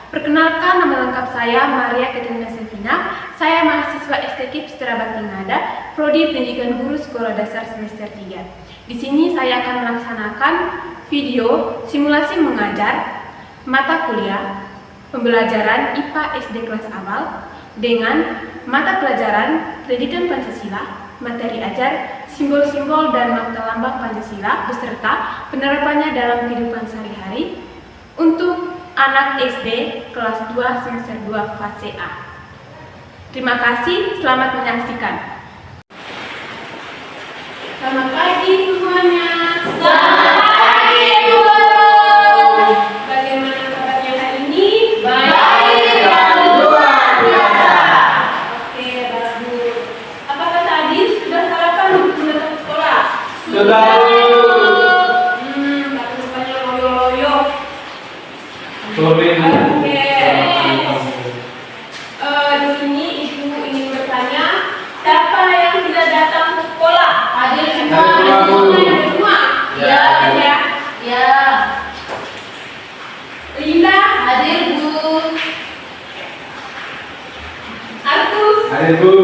Perkenalkan, nama lengkap saya Maria Katerina Sevina. Saya mahasiswa STKIP Setara Bakti Ngada, Prodi Pendidikan Guru Sekolah Dasar semester 3. Di sini saya akan melaksanakan video simulasi mengajar mata kuliah pembelajaran IPA SD kelas awal dengan mata pelajaran Pendidikan Pancasila, materi ajar, simbol-simbol dan makna lambang Pancasila beserta penerapannya dalam kehidupan sehari-hari untuk anak SD kelas 2 semester 2 fase A. Terima kasih, selamat menyaksikan. Selamat pagi semuanya. Selamat pagi, Bu. Bagaimana kabarnya hari ini? Baik dan luar biasa. Oke, bagus. Apakah tadi sudah sarapan untuk datang ke sekolah? Sudah. Bagus, rupanya loyo-loyo. Oke. Di sini ibu ingin bertanya, siapa yang tidak datang ke sekolah? Hadir Semua. Ya. Ya. Linda, Hadir, Bu. Artus, Hadir, Bu.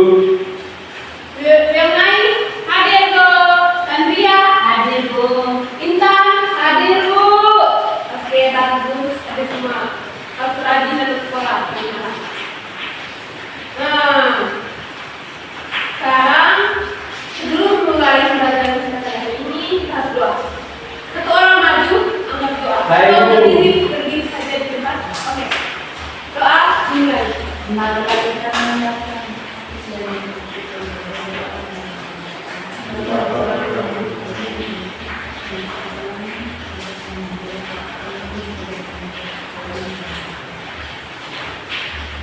yang lain hadir, Bu. Andrea, Hadir, Bu. Intan, hadir, Bu. Oke, bagus, ada semua. Harus rajin datang ke sekolah. Nah, sekarang sebelum mulai pembelajaran kita hari ini, kita harus doa. Satu orang maju, angkat doa. Baik, Atau Bu. berdiri saja di tempat. Oke. Doa dimulai. Mari kita menyiapkan.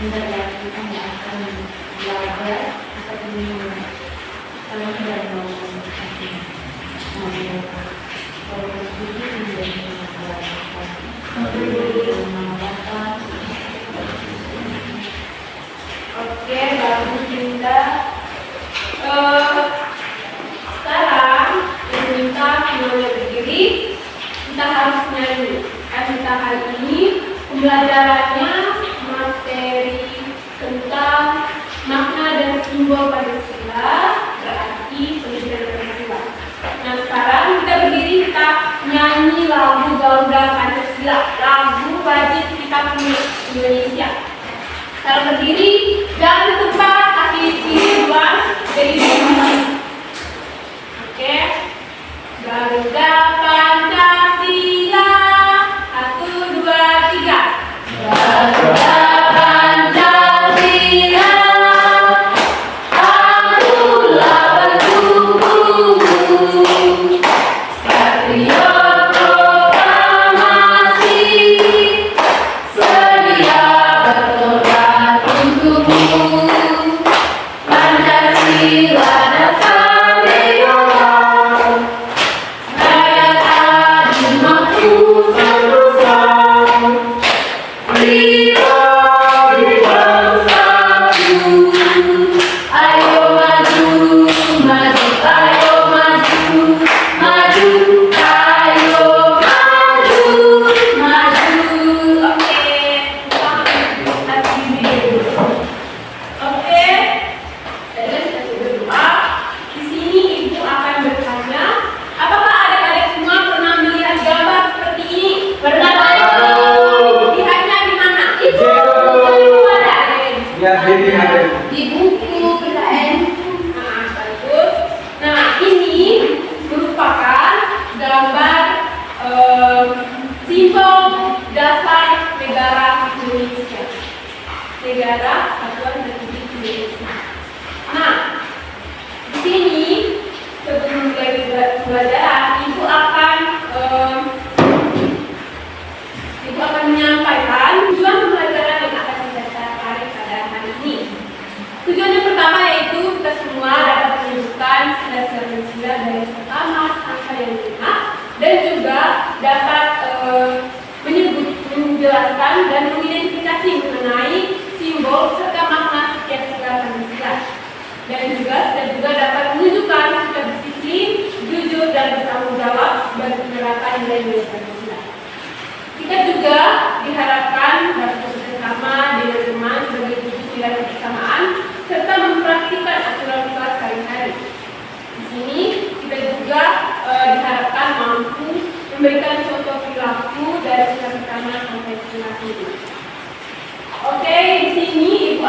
Kita akan belajar seperti ini. Kalau tidak mau Oke, bagus Linda. Sekarang yang minta semuanya berdiri. Kita harus nyanyi. Kita hari ini pembelajarannya materi tentang makna dan simbol Pancasila, berarti pendidikan Pancasila. Nah, sekarang kita berdiri, kita nyanyi lagu Garuda Pancasila, lagu wajib kita punya Indonesia. Kalau berdiri, jangan di tempat, kaki kiri luar, jadi begini. Oke, Garuda Pancasila, 1, 2, 3. Garuda Pancasila, akulah bertubuhmu, patriot proklamasi, sedia berkorban untukmu. Pancasila dasar negara, rakyat adil mampu bersatu. Pribadi bersatu, ayo maju, maju, ayo maju, maju, ayo maju, maju. Oke, Oke, jadi kita berdoa. Di sini ibu akan bertanya, apakah adik-adik semua pernah melihat gambar seperti ini? Pernah. Lihatnya di mana? Di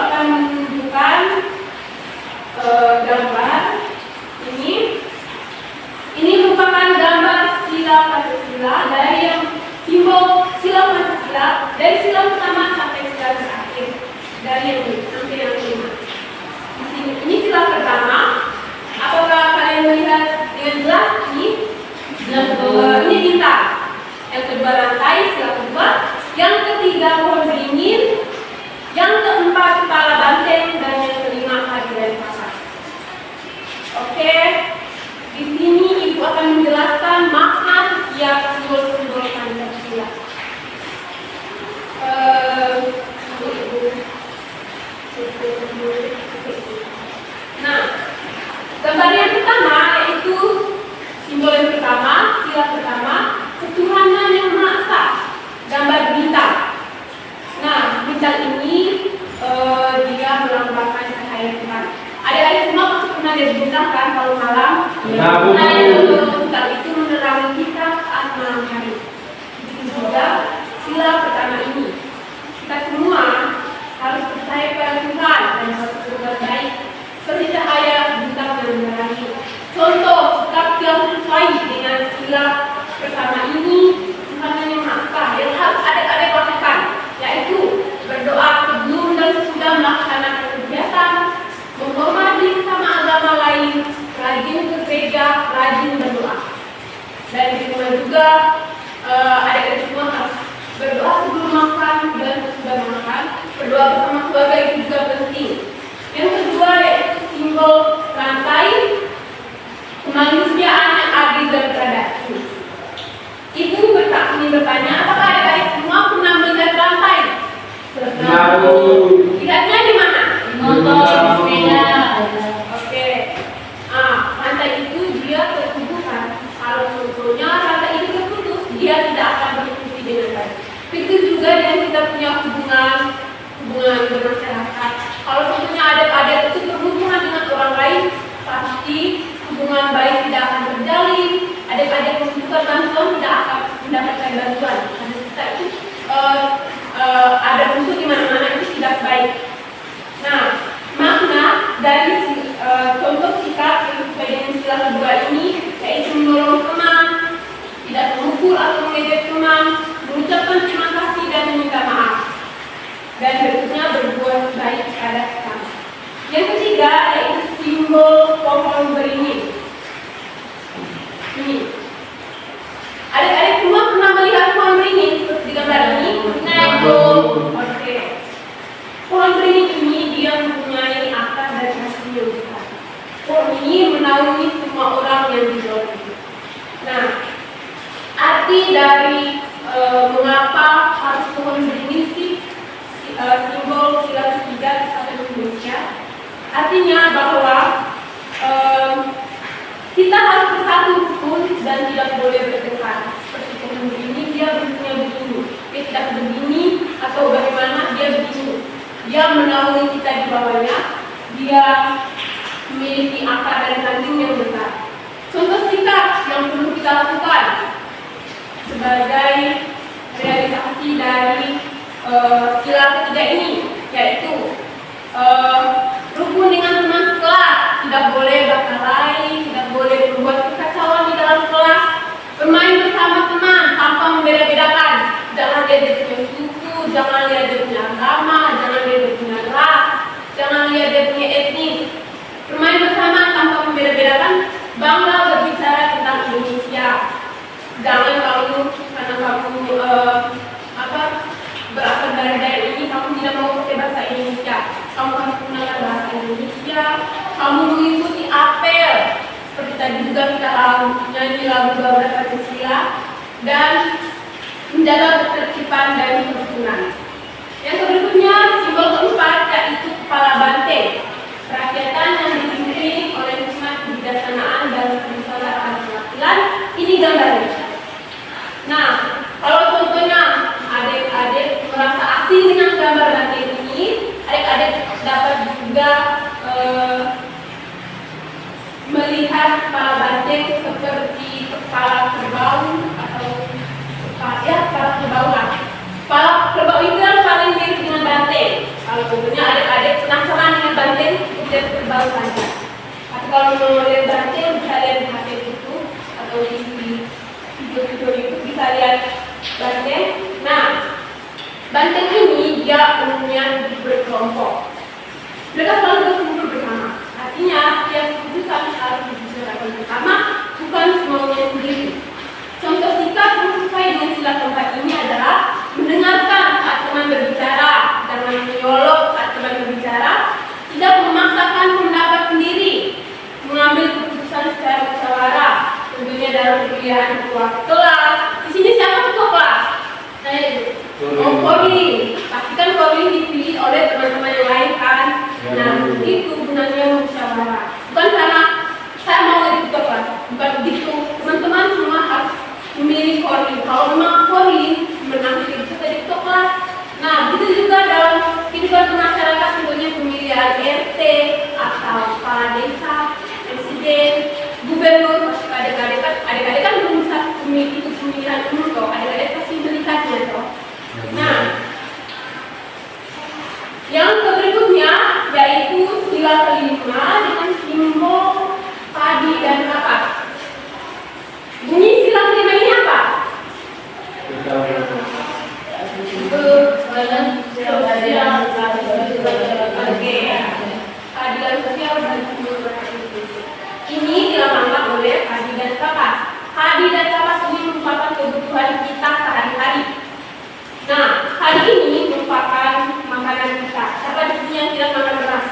akan menunjukkan gambar ini. Ini merupakan gambar sila Pancasila dari yang simbol sila Pancasila dari sila pertama sampai sila terakhir, dari yang ini sampai yang kelima. Di sini ini sila pertama. Apakah kalian melihat dengan jelas ini? Ini bintang. Yang kedua rantai, sila kedua. Yang ketiga pohon beringin. Yang keempat kepala banteng, dan yang kelima kaki dari pasak. Oke, di sini ibu akan menjelaskan makna setiap simbol-simbol Pancasila. Nah, gambar yang pertama yaitu simbol yang pertama, sila pertama, ketuhanan yang Maha Esa, gambar bintang. Nah, bintang ini dia melambangkan cahaya Tuhan. Adik-adik semua pasti pernah lihat bintang kan kalau malam? Nah, bintang itu menerangi kita saat malam hari. Begitu juga sila pertama ini. Kita semua harus percaya pada Tuhan dan harus berbuat baik seperti cahaya bintang yang menerangi. Contoh sikap yang sesuai dengan sila pertama ini, Tuhan yang Maha Esa yang harus adik-adik lakukan, yaitu berdoa sebelum dan sesudah melaksanakan kegiatan, menghormati sama agama lain, rajin ke gereja, rajin berdoa. Dan di rumah juga adik-adik semua harus berdoa sebelum makan dan sesudah makan. Berdoa bersama keluarga itu juga penting. Yang kedua yaitu simbol rantai, kemanusiaan yang adil dan beradab. Ibu ingin bertanya, apakah adik-adik semua pernah melihat rantai? Lihatnya di mana? Motor, sepeda. Oke. Rantai itu dia tertubuhkan. Kalau contohnya rantai itu terputus, dia tidak akan berfungsi dengan baik. Begitu juga dengan kita punya hubungan bermasyarakat. Kalau contohnya adik-adik itu berhubungan dengan orang lain, pasti hubungan baik tidak akan terjalin. Adik-adik membutuhkan bantuan tidak akan mendapatkan bantuan. Karena kita itu ada musuh di mana-mana itu tidak baik. Nah, makna dari contoh sikap yang sesuai dengan sila kedua ini yaitu menolong teman, tidak memukul atau mengejek teman, mengucapkan terima kasih dan meminta maaf, dan berikutnya berbuat baik pada sesama. Yang ketiga yaitu simbol pohon beringin. Ini. Adik-adik semua pernah melihat pohon beringin seperti di gambar ini? Oke. Pohon beringin ini dia mempunyai akar dan hasil yang besar. Pohon ini menaungi semua orang yang di bawah itu. Nah, arti dari mengapa harus pohon beringin sih simbol sila ketiga Kesatuan Indonesia? Artinya bahwa kita harus bersatu rukun dan tidak boleh bertengkar. Seperti pohon beringin dia bentuknya begini, dia tidak begini atau bagaimana, dia begini. Dia menaungi kita di bawahnya, dia memiliki akar dan ranting yang besar. Contoh sikap yang perlu kita lakukan sebagai realisasi dari sila ketiga ini, yaitu rukun dengan teman sekelas, tidak boleh berkelahi, tidak boleh membuat kekacauan di dalam kelas, bermain bersama teman tanpa membeda-bedakan. Jangan lihat dia punya suku, jangan lihat dia punya agama, jangan lihat dia punya ras, jangan lihat dia punya etnis. Bermain bersama tanpa membeda-bedakan, bangga berbicara tentang Indonesia. Jangan kamu karena kamu berasal dari daerah ini, kamu tidak mau pakai bahasa Indonesia. Kamu harus menggunakan bahasa Indonesia. Kamu mengikuti apel seperti tadi juga kita nyanyi lagu Garuda Pancasila dan menjaga ketertiban dan kerukunan. Yang berikutnya simbol keempat yaitu kepala banteng, kerakyatan yang dipimpin oleh hikmat kebijaksanaan dan persaudaraan perwakilan. Ini gambarnya. Nah, kalau contohnya adik-adik merasa asing dengan gambar banteng ini, adik-adik dapat juga melihat kepala banteng seperti kepala kerbau atau kepala kerbauan. Kepala kerbau itu yang paling mirip dengan banteng. Kalau contohnya adik-adik Kalau mau lihat Banteng bisa lihat di HP itu atau di video-video YouTube bisa lihat Banteng. Nah, Banteng ini dia umumnya berkelompok. Mereka selalu berkumpul bersama. Artinya setiap keputusan harus dibicarakan bersama, bukan semaunya sendiri. Contoh sikap yang sesuai dengan sila keempat ini adalah mendengarkan saat teman berbicara, jangan menyolok saat teman berbicara, tidak memaksakan pendapat sendiri, mengambil keputusan secara musyawarah, tentunya dalam pemilihan ketua kelas. Di sini siapa ketua kelas? Saya itu. Oh, Corlin. Pastikan Corlin dipilih oleh teman-teman yang lain kan? Nah, itu gunanya musyawarah. Bukan karena saya mau jadi ketua kelas, bukan begitu. Teman-teman semua harus memilih Corlin. Kalau memang Corlin menang bisa jadi ketua kelas. Nah, begitu juga dalam kehidupan masyarakat, tentunya pemilihan RT atau kepala desa, presiden, gubernur, pasti adik-adik kan belum bisa ikut pemilihan umum toh, adik-adik pasti melihatnya toh. Nah, yang berikutnya yaitu sila kelima dengan simbol padi dan kapas. Bunyi sila kelima ini apa? Keadilan sosial dan ini dilambangkan oleh padi dan kapas. Padi dan kapas ini merupakan kebutuhan kita sehari-hari. Nah, hari ini merupakan makanan kita. Siapa di sini yang tidak makan beras?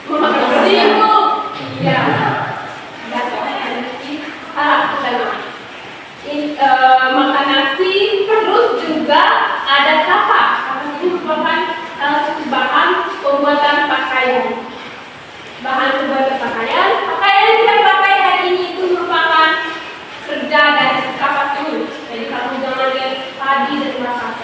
Makan beras itu? Iya. Makan nasi, terus juga ada kapas. Kapas ini merupakan salah satu bahan pembuatan pakaian. Bahan pembuatan pakaian. Pakaian yang kita pakai hari ini itu merupakan kerja dari kapas ini. Jadi kamu jangan lihat padi dan kapas.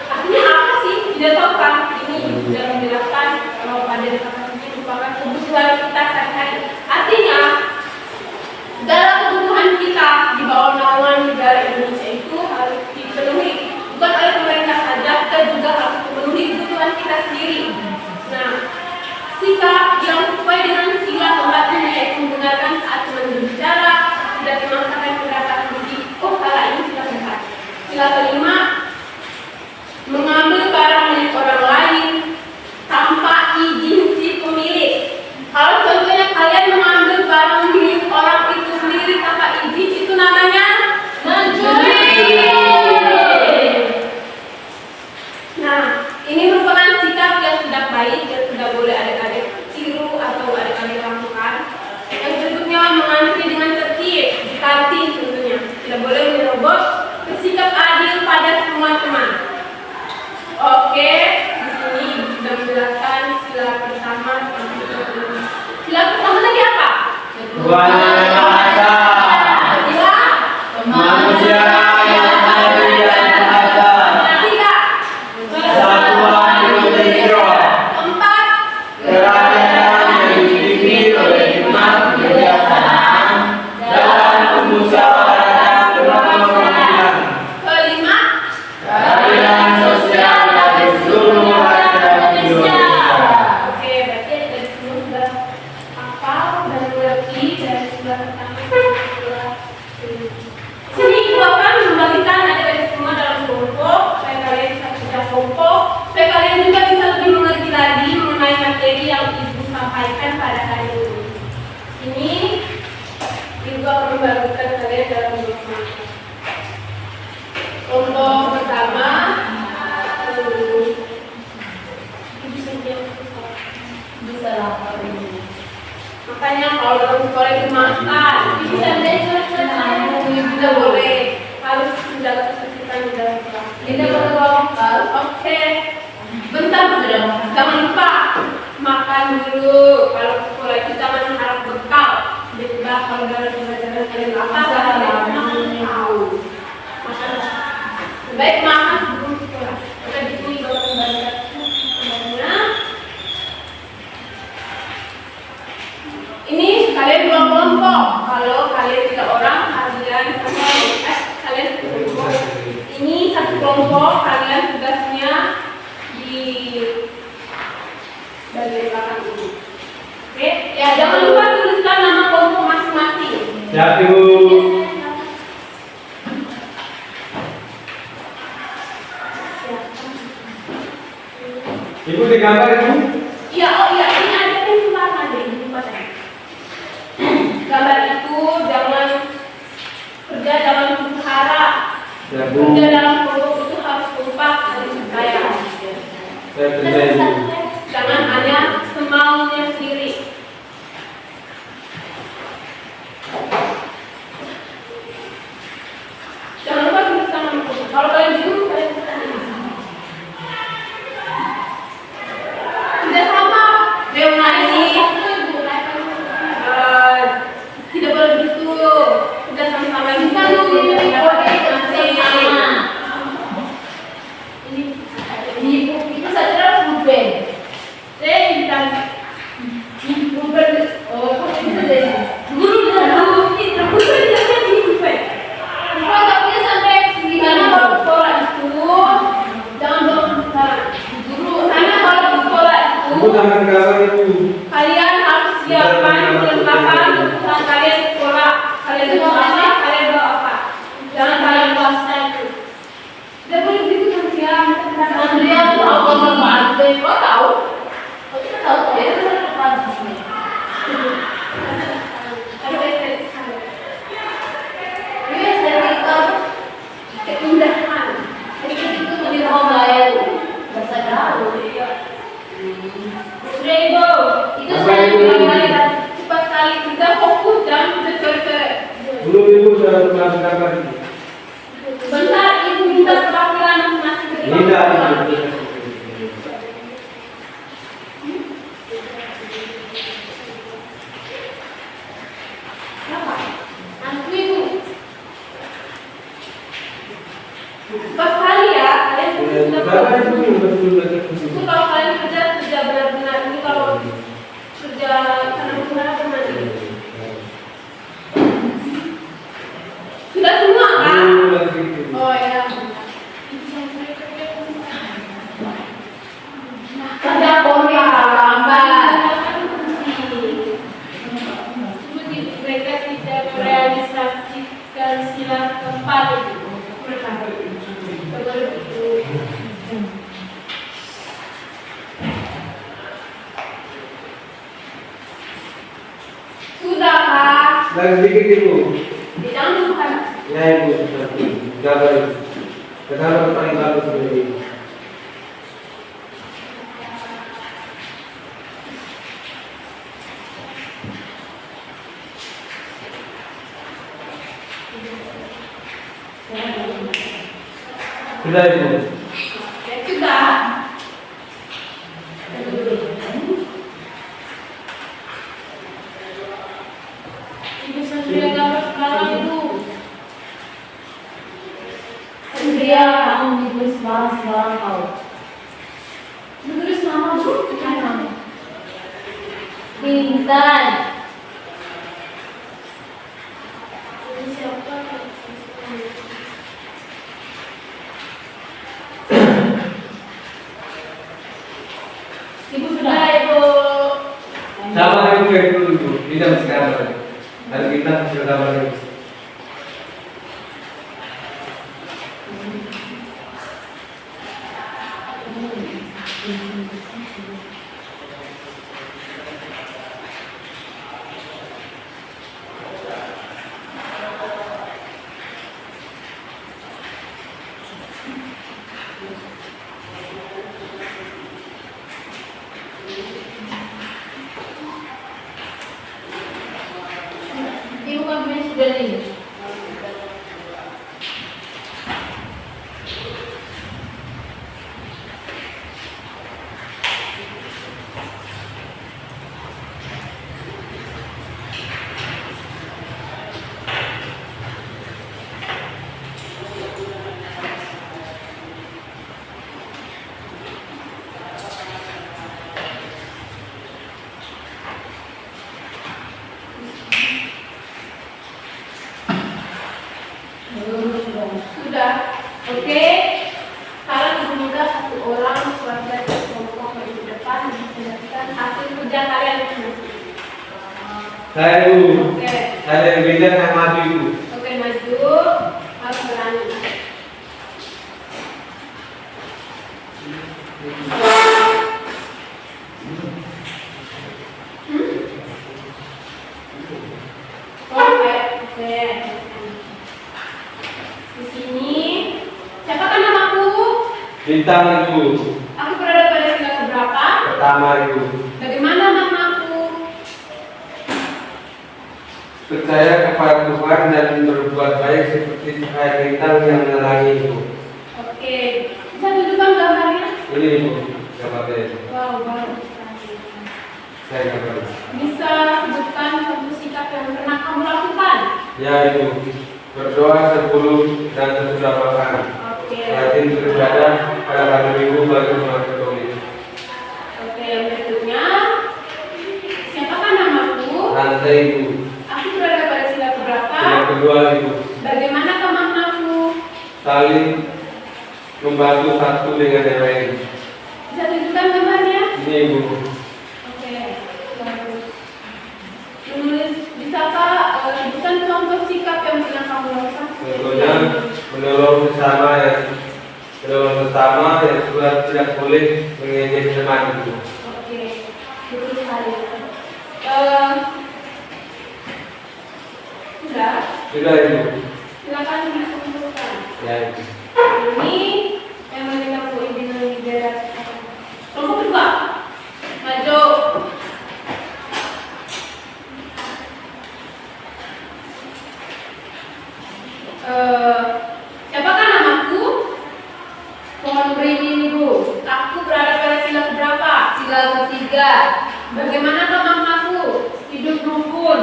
Artinya apa sih? Tidak tahu kan? Ini sudah menjelaskan kalau padi dan kapas ini merupakan kebutuhan kita sehari-hari. Artinya segala kebutuhan kita di bawah naungan negara Indonesia itu harus dipenuhi. Bukan oleh pemerintah saja, kita juga harus memenuhi kebutuhan kita sendiri. Nah, sikap yang sesuai dengan sila keempat ini yaitu mendengarkan saat teman berbicara, tidak memaksakan pendapat sendiri. Oh, salah, ini sila keempat. Sila kelima, mengambil barang milik orang lain tanpa izin si pemilik. Kalau contohnya kalian mengambil barang milik orang itu sendiri tanpa izin, itu namanya mencuri. Nah, ini merupakan sikap yang tidak baik dan tidak boleh adik-adik tiru atau adik-adik lakukan. Yang berikutnya mengantri dengan tertib di kantin tentunya. Tidak boleh menyerobot, bersikap adil pada semua teman. Oke, di sini sudah menjelaskan sila pertama sampai sila kelima. Sila pertama tadi apa? Manusia yang adil dan beradab. Tiga. Persatuan Indonesia. Empat. Kerajaan yang dipimpin oleh hikmat kebijaksanaan dalam permusyawaratan perwakilan. Kelima. Keadilan sosial bagi seluruh rakyat Indonesia. Oke, berarti dari sini sudah hafal dan mengerti dari sila pertama ke sila kelima. Sini ibu akan membagikan adik-adik semua dalam kelompok supaya kalian bisa kerja kelompok, supaya kalian juga bisa lebih mengerti lagi mengenai materi yang ibu sampaikan pada hari ini. Ini ibu akan membagikan kalian dalam kelompok. Kelompok pertama, ibu saja bisa lapor ini. Makanya kalau dalam sekolah itu makan, ibu saja tidak boleh, harus menjaga ketertiban di dalam kelas. Tidak boleh bawa bekal. Oke, bentar sudah. Jangan lupa makan dulu. Kalau sekolah itu jangan harap bekal. Tiba-tiba kalau dalam pelajaran kalian lapar, kalian tahu. Makan. Baik makan sebelum sekolah. Kita di sini baru membaca sebenarnya. Ini kalian dua kelompok. Kalau kalian 3 orang, kalian kalian kelompok. Ini satu kelompok, kalian tugasnya di bagian belakang ini. Ya, jangan lupa tuliskan nama kelompok masing-masing. Siap, Ibu. Ibu digambar, Ibu. Iya, oh iya, ini ada kesimpulan deh, gambar itu jangan kerja dalam hara. Ya, Bu. Kerja dalam kelompok itu harus kompak dari saya. Saya kerja, Ibu. Jangan hanya semaunya sendiri. Jangan lupa tuliskan nama kelompok. Kalau kalian bingung, kalian tuliskan ini. Kerjasama Leona ini tidak boleh begitu. Sudah sama-sama ini kan ini itu saja Ruben. Bilang Ruben. Oh, kok bisa deh? Guru ini terus dia di Ruben. Kalau tapi sampai segini kalau sekolah itu jangan bawa guru. Karena kalau sekolah itu Ibu jangan gambar, Ibu. kalian harus siapkan perlengkapan kebutuhan kalian di sekolah. Kalian bawa apa? Kalian bawa apa? Jangan kalian bawa itu. Tidak boleh begitu kan ya. Andrea tahu apa Andrea? Kau tahu? Kau tidak tahu ya? Ada baik sana. Ini sertifikat keindahan. Sertifikat itu lebih bayar. Bahasa Arab. Sudah Ibu, itu saya bilang cepat sekali kita fokus jangan kita coret-coret. Belum, Ibu sudah langsung gambar, Ibu. Bentar, Ibu minta perwakilan masing-masing dari Tidak, kelompok. Ibu. Kenapa? Nanti Ibu. Cepat sekali ya, kalian sudah Gambar, Ibu. Betul-betul. itu kalau kalian kerja benar-benar ini kalau kerja karena benar benar sudah semua kan? Oh ya. Kerja Korea lambat. Mereka tidak merealisasikan sila keempat itu. Sudah Kak. Lagi sedikit, Ibu. Jangan lupa. Ya, Ibu. Sudah. Gambar, Ibu. Gambar paling bagus, Ibu. Sudah, Ibu. Ya sudah. Ibu Sandria gambar sekarang Ibu. Sandria kamu ditulis sekarang kau. Menulis nama dulu kan? Intan. Ibu sudah Ibu. Sama Ibu kayak dulu, Ibu. Tidak mesti gambar. Hari kita sudah gambar, Ibu. Ibu kami sudah ini. Saya dulu. Oke. Saya beda saya maju itu. Oke, maju. Harus berani. Oke. Di sini, siapakah namaku? Bintang itu. Aku berada pada sila keberapa? Pertama itu. Bagaimana namaku? Percaya kepada Tuhan dan berbuat baik seperti cahaya bintang yang menerangi itu. Oke. Bisa tunjukkan gambarnya? Ini ibu gambarnya itu. Wow, bagus sekali. Saya gambar. Bisa sebutkan satu sikap yang pernah kamu lakukan? Ya itu. Berdoa sebelum dan sesudah makan. Oke. Rajin beribadah pada hari Minggu bagi umat Katolik. Oke, yang berikutnya. Siapakah namaku? Rantai itu. Aku berada pada sila keberapa? Yang kedua itu. Bagaimana maknaku? Saling membantu satu dengan yang lain. Bisa tunjukkan gambarnya? Ini ibu. Oke, bagus. Menulis, bisakah sebutkan contoh sikap yang pernah kamu lakukan? Contohnya menolong sesama yang sudah tidak boleh mengejek teman itu. Oke, betul sekali. Sudah, Sudah ibu. silakan dikumpulkan. Ya ibu. Ini yang memberikan Bu Ibu di daerah. Kelompok kedua, maju. Siapakah namaku? Mohon beri ibu. Aku berada pada sila keberapa? Sila ketiga. Bagaimana maknaku? Hidup rukun.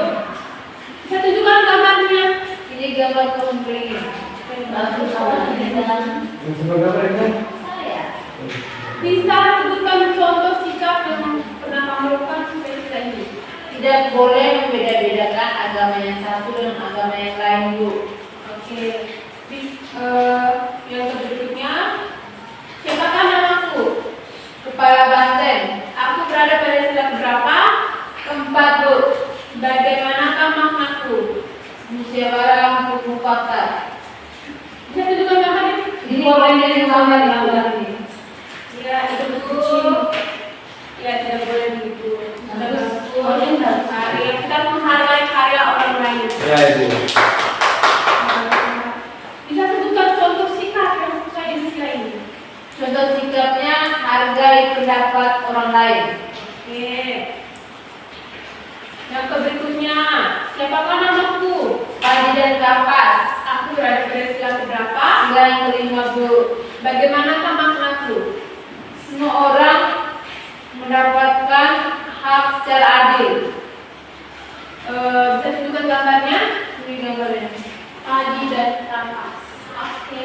Bisa tunjukkan gambarnya? Ini gambar pohon beringin. Bagus sekali. Bisa sebutkan contoh sikap yang pernah kamu lakukan seperti ini? Tidak boleh membeda-bedakan agama yang satu dan agama yang lain, Bu. Oke. Yang berikutnya, siapakah namaku? Kepala Banteng, Aku berada pada sila keberapa? keempat, Bu. Bagaimanakah maknaku? Musyawarah mufakat. Bisa tunjukkan gambarnya? Ini boleh dari gambar ini. Ya, itu betul. Ya, tidak boleh begitu. Terus karya, kita menghargai karya orang lain. Ya ibu. Bisa sebutkan contoh sikap yang sesuai dengan sila ini? Contoh sikapnya hargai pendapat orang lain. Oke. Yang berikutnya, siapakah namaku? Padi dan kapas. Aku berada pada sila keberapa? Sila yang kelima, Bu. Bagaimanakah maknaku? Semua orang mendapatkan hak secara adil. Bisa tunjukkan gambarnya? Ini gambarnya. Padi dan kapas. Oke.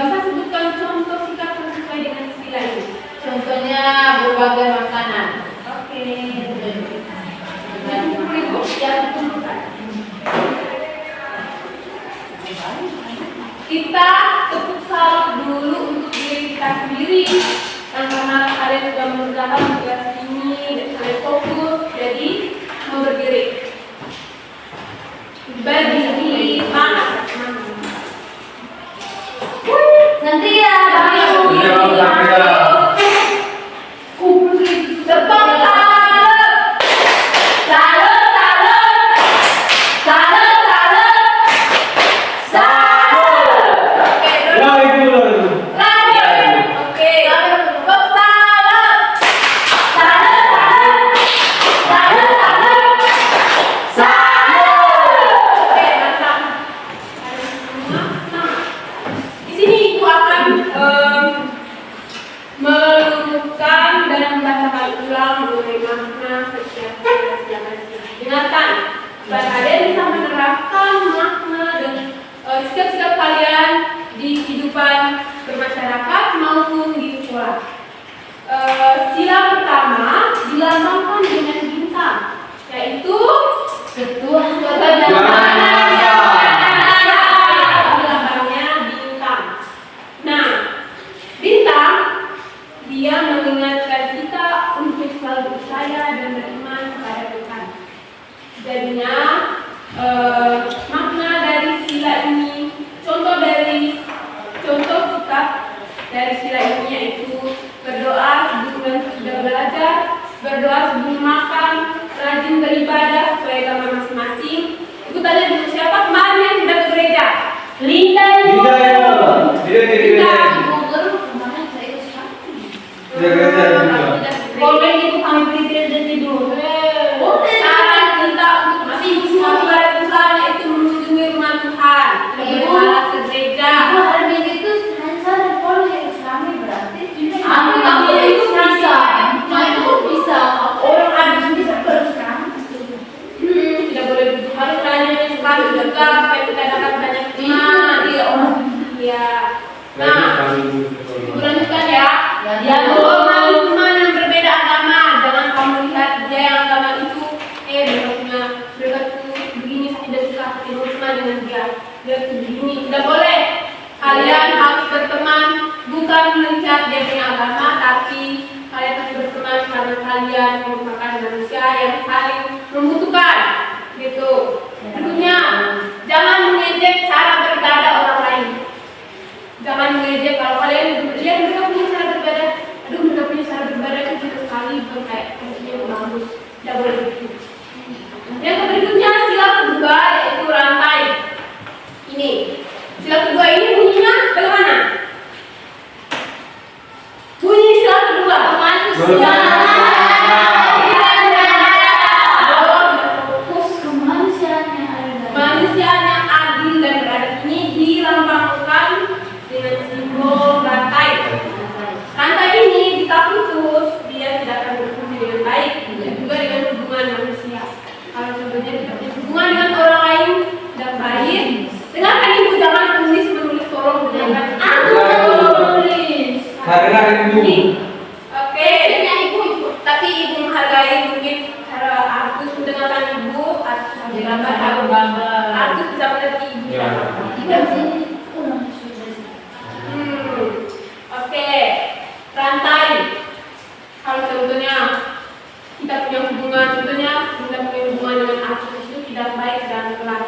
Bisa sebutkan contoh sikap yang sesuai dengan sila ini? Contohnya berbagai makanan. Oke. Ibu, yang dikumpulkan. Kita tepuk salut dulu untuk diri kita sendiri. Karena kalian sudah mengerjakan tugas ini dan kalian fokus, jadi mau berdiri. Berdiri, semangat. Santria, Ya ibu. Di sini ibu akan meluruskan dan membacakan ulang mengenai makna setiap dengarkan supaya kalian bisa menerapkan makna dan sikap-sikap kalian di kehidupan bermasyarakat maupun di sekolah. Sila pertama dilambangkan dengan bintang, yaitu ketua lambangnya bintang. Nah, bintang dia mengingatkan kita untuk selalu percaya dan beriman kepada Tuhan. dari sila ini, yaitu berdoa sebelum sudah belajar, berdoa sebelum makan, rajin beribadah sesuai agama masing-masing. Ibu tanya dulu, siapa kemarin yang sudah ke gereja? Linda ibu. Linda. Ibu guru kemarin saya ikut sakti. Boleh ibu kami beri gereja tidur. Cara kita untuk masih ibu semua ibadah Tuhan yaitu mengunjungi rumah Tuhan. Ibu harus ke gereja. Ibu hari Minggu itu saya boleh Islami berarti. Kamu itu bisa. Itu bisa. Orang habis bisa terus kan? Tidak boleh begitu. Harus rajin sekali juga supaya kita dapat banyak iman. Iya orang. Iya. Nah, ibu lanjutkan ya. Ya, kalau teman yang berbeda agama, jangan kamu lihat dia yang agama itu, mereka tuh begini, saya tidak suka berteman dengan dia. Dia tuh begini, tidak boleh. Kalian harus berteman bukan melihat dia punya agama, tapi kalian harus berteman karena kalian merupakan manusia yang saling membutuhkan, gitu. Berikutnya, jangan mengejek cara beribadah orang lain. Jangan mengejek kalau kalian lihat mereka punya cara beribadah. Aduh, mereka punya cara beribadah itu tidak sekali bukan kayak yang bagus. Tidak boleh begitu. Yang berikutnya sila kedua yaitu rantai. Ini sila kedua ini bunyinya bagaimana? Bunyi sila kedua manusia. Manusia yang adil dan beradab ini dilambangkan dengan simbol rantai. Rantai ini jika putus, dia tidak akan berfungsi dengan baik. Dan juga dengan hubungan manusia. Kalau sebetulnya tidak punya hubungan dengan orang lain dan baik, dengarkan ibu, jangan menulis tolong dengarkan. Aku menulis. Karena ibu. Oke. Tapi ibu menghargai mungkin cara Artus mendengarkan ibu, Artus bisa mengerti ibu. Oke, rantai. Kalau contohnya kita punya hubungan, contohnya kita punya hubungan dengan Artus itu tidak baik dan kelas.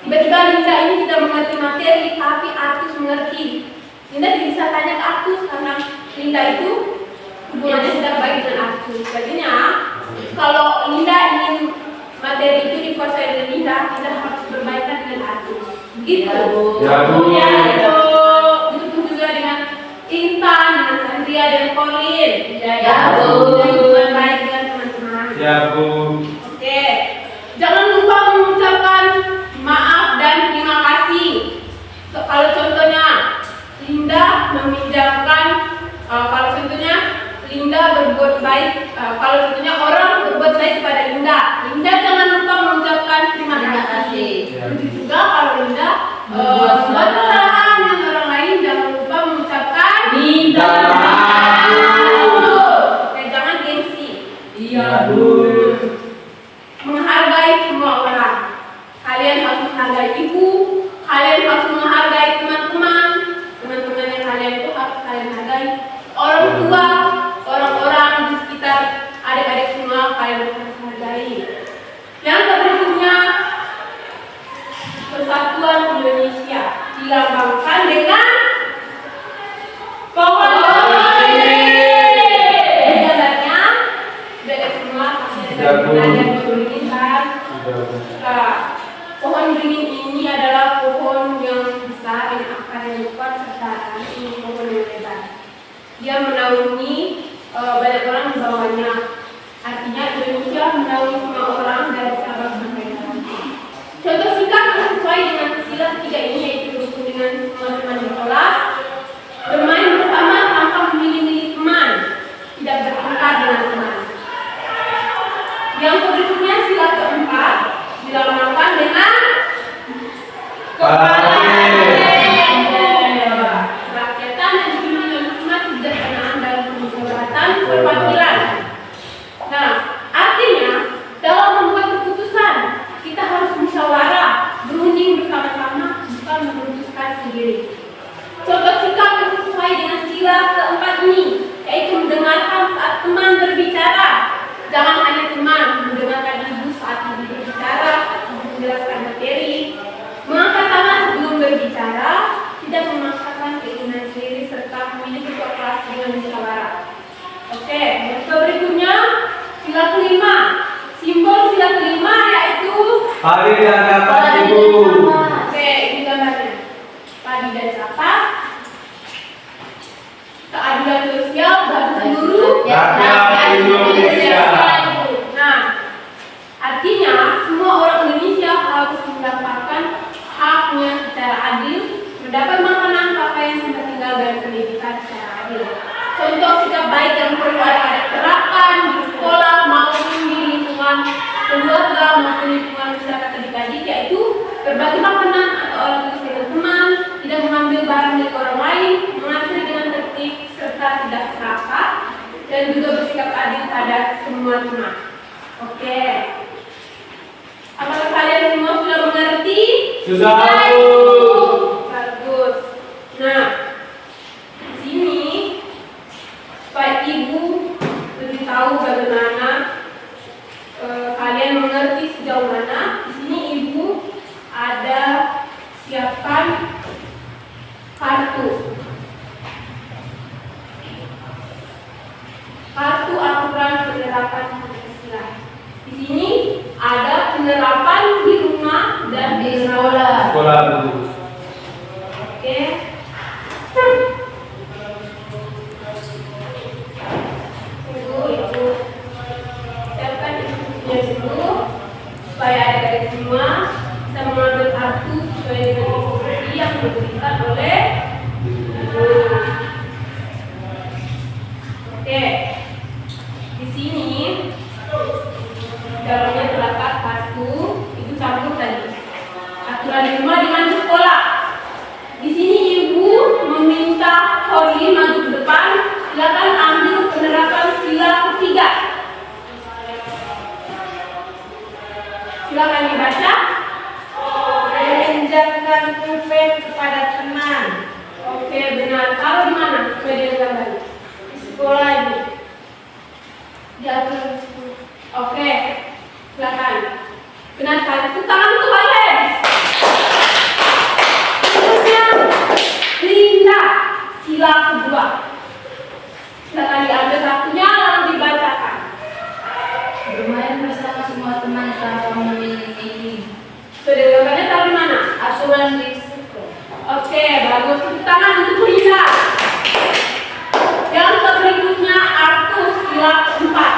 Tiba-tiba Linda ini tidak mengerti materi, tapi Artus mengerti. Linda tidak bisa tanya ke Artus karena Linda itu hubungannya tidak baik dengan Artus. Jadinya kalau Linda ingin materi itu dikuasai dengan Linda, kita harus berbaikan dengan Artus. Gitu. Ya, Begitu juga dengan Intan, dengan Sandria, dan Colin. Ya, Bu. Dan hubungan baik dengan teman-teman. Ya, Bu. Oke. Jangan lupa mengucapkan maaf dan terima kasih. Kalau contohnya Linda meminjamkan, kalau contohnya Linda berbuat baik, kalau contohnya orang berbuat baik kepada Linda, Linda jangan lupa mengucapkan terima kasih. Begitu juga kalau Linda membuat kesalahan dengan orang lain, jangan lupa mengucapkan minta maaf. Jangan gengsi. Iya, Bu. Menghargai semua orang. Kalian harus menghargai ibu, kalian harus menghargai teman-teman yang kalian itu harus kalian hargai. Orang tua, orang-orang di sekitar adik-adik semua kalian harus hargai. Yang berikutnya, Persatuan Indonesia dilambangkan dengan pohon beringin. Gambarnya, dari semua pasti ada beringin kan? Pohon beringin ini adalah pohon yang besar, yang akar yang kuat serta ini pohon yang lebar. Dia menaungi banyak orang di bawahnya. Artinya Indonesia menaungi semua orang dari Sabang sampai Merauke. Contoh singkat yang sesuai dengan sila ketiga ini yaitu bertemu dengan semua teman di kelas, bermain bersama tanpa memilih-milih teman, tidak bertengkar dengan teman. Yang berikutnya sila keempat dilambangkan dengan kerakyatan dan kepemimpinan hikmat kesejahteraan dalam kemusyawaratan perwakilan. Nah, artinya dalam membuat keputusan kita harus musyawarah, berunding bersama-sama, bukan memutuskan sendiri. dengan musyawarah. Oke, berikutnya sila kelima. Simbol sila kelima yaitu padi dan kapas ibu. Oke, ini gambarnya. Padi dan kapas. Keadilan sosial bagi guru Rakyat Indonesia. Nah, artinya semua orang Indonesia harus mendapatkan haknya secara adil, mendapat makanan, pakaian, tempat tinggal, dan pendidikan secara adil. Contoh sikap baik yang perlu ada terapkan di sekolah maupun di lingkungan keluarga maupun lingkungan masyarakat adik-adik, yaitu berbagi makanan atau orang tua dengan teman, tidak mengambil barang milik orang lain, mengantri dengan tertib serta tidak serakah, dan juga bersikap adil pada semua teman. Oke. Apakah kalian semua sudah mengerti? Sudah. Bagus. Nah, di sini supaya ibu lebih tahu bagaimana kalian mengerti sejauh mana. Di sini ibu ada siapkan kartu aturan penerapan Pancasila. Di sini ada penerapan di rumah dan di sekolah. Sekolah dulu. Oke. Tunggu ibu. Siapkan instruksinya dulu supaya adik-adik semua bisa mengambil kartu sesuai dengan instruksi yang diberikan oleh ibu. Oke. Di sini dalamnya terdapat kartu, ibu campur tadi. Aturan di rumah dengan sekolah. Di sini ibu meminta Holly maju ke depan. Silakan ambil penerapan sila ketiga. Silakan dibaca. Menunjukkan pulpen kepada teman. Oke, benar. Kalau di mana? Coba dia gambar. Di sekolah ini. Jatuh. Oke, silakan. Benarkan. Tepuk tangan untuk kalian. Berikutnya, Linda. Sila kedua. Silakan diambil kartunya lalu dibacakan. Bermain bersama semua teman tanpa memiliki Sudah gambarnya taruh di mana? asuran risiko. Oke, bagus. Tepuk tangan untuk Linda. Yang berikutnya Artus sila keempat.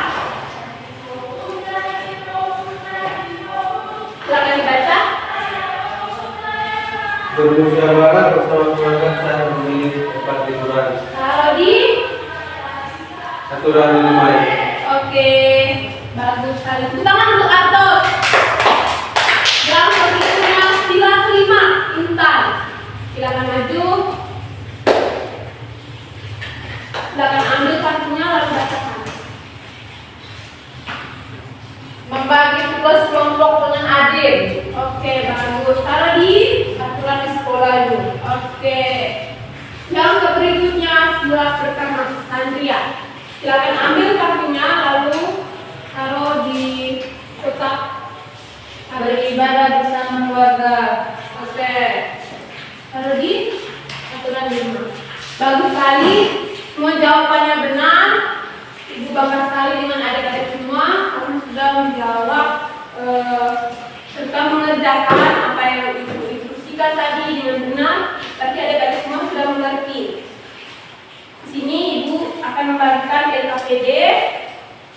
Silakan dibaca. Bermusyawarah bersama keluarga saat memilih tempat liburan. Kalau di Aturan di rumah ini. Oke, bagus sekali. Tepuk tangan untuk Artus. Yang berikutnya sila kelima Intan. Silakan maju. Silakan ambil kartunya lalu bacakan. Membagi tugas kelompok dengan adil. Oke, bagus. Taruh di Aturan di sekolah itu. Oke. Yang berikutnya sila pertama Sandria. Silakan ambil kartunya lalu taruh di kotak. Beribadah bersama keluarga. Oke. Taruh di aturan di rumah. Bagus sekali. Semua jawabannya benar. Ibu bangga sekali dengan adik-adik semua. Kamu sudah menjawab serta mengerjakan apa yang ibu instruksikan tadi dengan benar. Berarti adik-adik semua sudah mengerti. Di sini ibu akan membagikan LKPD.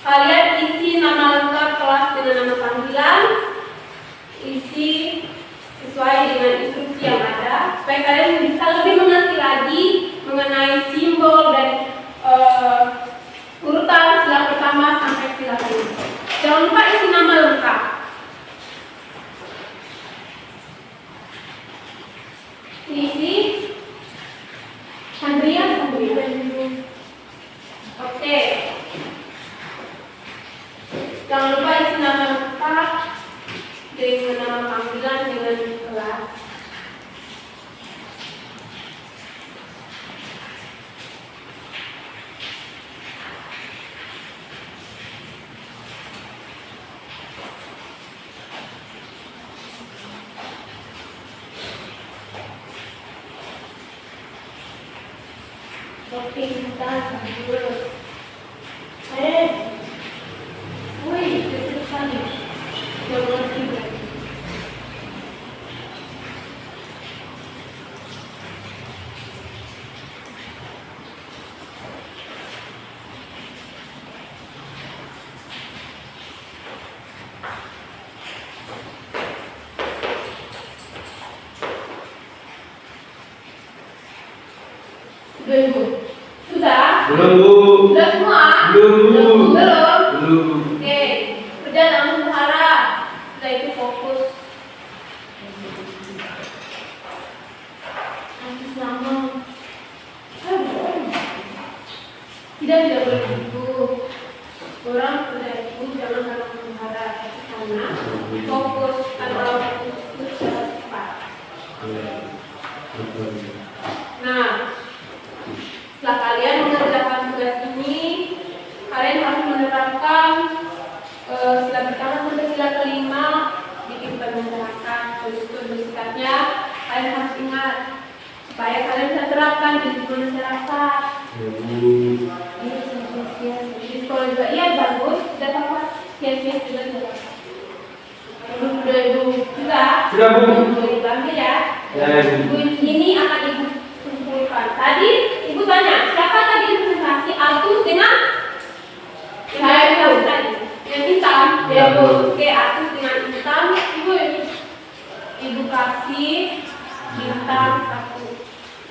Kalian isi nama lengkap kelas dengan nama panggilan. Isi sesuai dengan instruksi yang ada supaya kalian bisa lebih mengerti lagi mengenai simbol dan urutan sila pertama sampai sila kelima. Jangan lupa isi nama lengkap. Isi Sandria. Oke. Jangan lupa isi nama lengkap dengan nama panggilan dengan kelas. Oke, kita sambil. Wih, kecil sekali. Jangan tidur. Sudah? Belum, Bu. Sudah semua? Belum. Belum? Belum. Oke, kerja dalam muhara. Sudah itu fokus. Habis nama. Tidak boleh begitu. Orang sudah itu jangan dalam muhara. Karena fokus adalah fokus cepat. Nah, setelah kalian mengerjakan tugas ini, kalian harus menerapkan sila pertama sampai sila kelima, bikin penerapkan tulis bersikapnya. Kalian harus ingat supaya kalian bisa terapkan di masyarakat. Di sekolah juga iya bagus, sudah dapat kias-kias juga dapat. Sudah ibu sudah. Sudah, Bu. Boleh diambil ya. Ya, Bu. Ini akan ibu kumpulkan. Tadi ibu tanya, siapa tadi yang presentasi Altus dengan yang tahu tadi? Yang hitam. Ya, Bu. Oke, Altus dengan hitam. Ibu kasih hitam satu.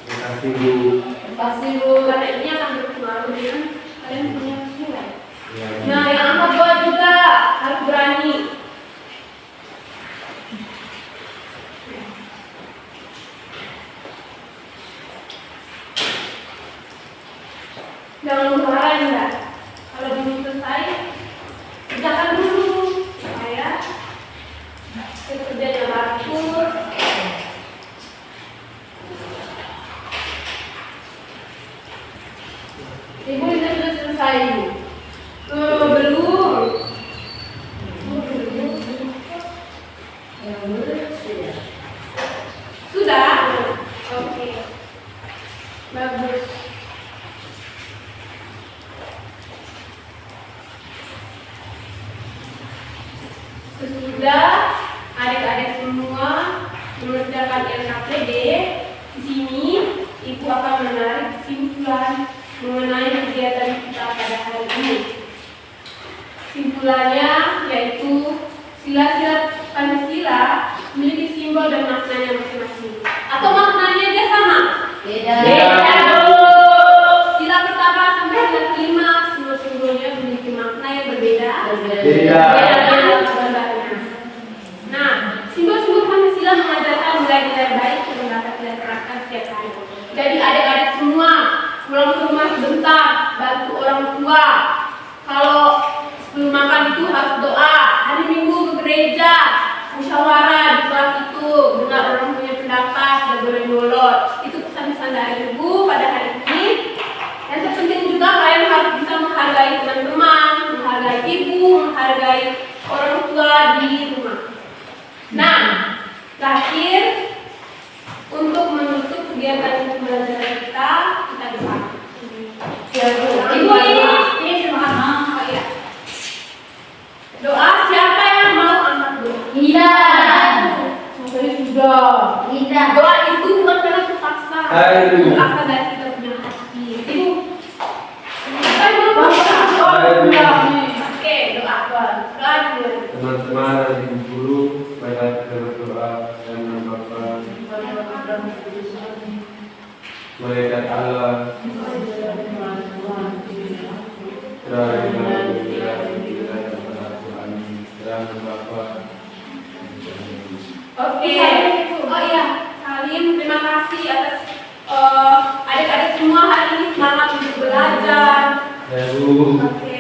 Terima kasih, Bu. Kasih Bu. Karena ini akan berpengaruh dengan kalian punya nilai. Ya. Nah, yang angka 2 juga harus berani. Jangan lupa ya. Kalau belum selesai, kerjakan dulu supaya kerjanya bagus. Ibu ini sudah selesai. Belum. Sudah? Oke. Bagus. Sesudah adik-adik semua mengerjakan LKPD, di sini ibu akan menarik kesimpulan mengenai kegiatan kita pada hari ini. Kesimpulannya yaitu sila-sila Pancasila memiliki simbol dan maknanya masing-masing. Atau maknanya dia sama? Beda. Sila pertama sampai sila kelima simbol-simbolnya memiliki makna yang berbeda. Beda. Nah, simbol-simbol Pancasila mengajarkan nilai-nilai baik yang dapat kita terapkan setiap hari. Jadi adik-adik semua pulang ke rumah sebentar, bantu orang tua. Kalau sebelum makan itu harus doa. Hari Minggu ke gereja, musyawarah di kelas itu, dengar orang punya pendapat, tidak boleh bolot. Itu pesan-pesan dari ibu pada hari ini. Yang terpenting juga kalian harus bisa menghargai teman-teman, menghargai ibu, menghargai orang tua di rumah. Nah, terakhir untuk menutup kegiatan pembelajaran kita doa. Ibu ini semangat. Oh iya. Doa siapa yang mau angkat doa? Sampai sudah. Doa itu bukan karena terpaksa. Terpaksa dari kita punya hati. Ibu. Saya mau doa. Oke, doa. Doa dulu. Teman-teman dari guru, supaya kita berdoa dan mendoakan malaikat Allah Oke. Oh iya, Salim, terima kasih atas adik-adik semua hari ini semangat untuk belajar. Ya, Bu. Oke.